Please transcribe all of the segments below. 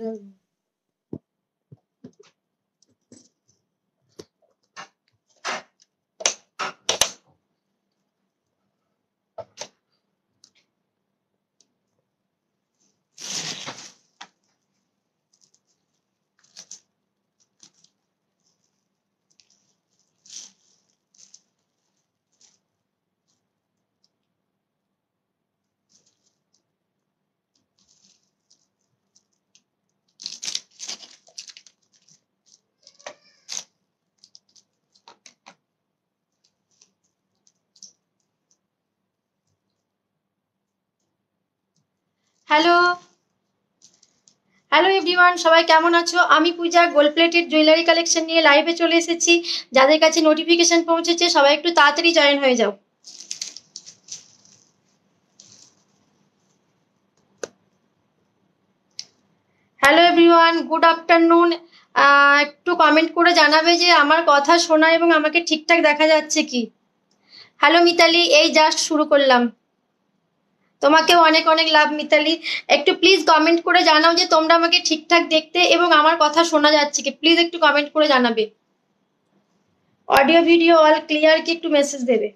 Hello hello everyone, সবাই কেমন আছো? আমি পূজা গোল্ড প্লেটেড জুয়েলারি কালেকশন নিয়ে লাইভে চলে এসেছি। যাদের কাছে নোটিফিকেশন পৌঁছেছে সবাই একটু তাড়াতাড়ি জয়েন হয়ে যাও। Hello everyone, good afternoon. একটু কমেন্ট করে জানাবে যে আমার কথা শোনা এবং আমাকে ঠিকঠাক দেখা যাচ্ছে কি। হ্যালো মিতালি, এই জাস্ট শুরু করলাম। তোমাকেও অনেক অনেক লাভ মিতালি। একটু প্লিজ কমেন্ট করে জানাও যে তোমরা আমাকে ঠিকঠাক দেখতে এবং আমার কথা শোনা যাচ্ছে কি। প্লিজ একটু কমেন্ট করে জানাবে। অডিও ভিডিও অল ক্লিয়ার কি একটু মেসেজ দেবে।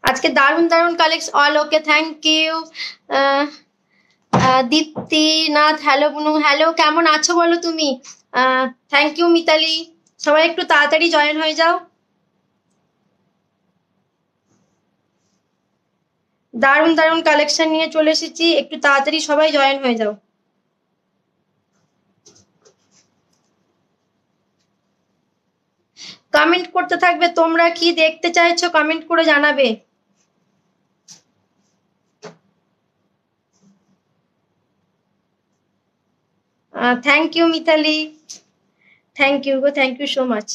আজকে দারুণ দারুণ collection. All okay, thank you. Dipti Nath, hello Bunu, hello, কেমন আছো বলো তুমি? Thank you Mitali. সবাই একটু তাড়াতাড়ি জয়েন হয়ে যাও। দারুণ দারুণ কালেকশন নিয়ে চলে এসেছি, একটু তাড়াতাড়ি সবাই জয়েন হয়ে যাও। কমেন্ট করতে থাকবে, তোমরা কি দেখতে চাইছো কমেন্ট করে জানাবে। Thank you Mitali, thank you গো, থ্যাংক ইউ সো মাচ।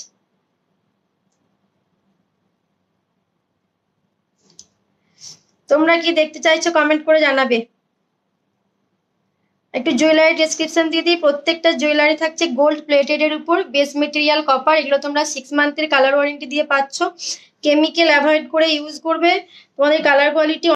তোমরা কি দেখতে চাইছো কমেন্ট করে জানাবে। একটু জুয়েলারি ডেসক্রিপশন দিয়ে দিই। প্রত্যেকটা জুয়েলারি থাকছে গোল্ড প্লেটেড এর উপর, বেস মেটেরিয়াল কপার। এগুলো তোমরা 6 মান্থের কালার ওয়ারেন্টি দিয়ে পাচ্ছ। কেমিক্যাল অ্যাভয়েড করে ইউজ করবে, তোমাদের কালার কোয়ালিটি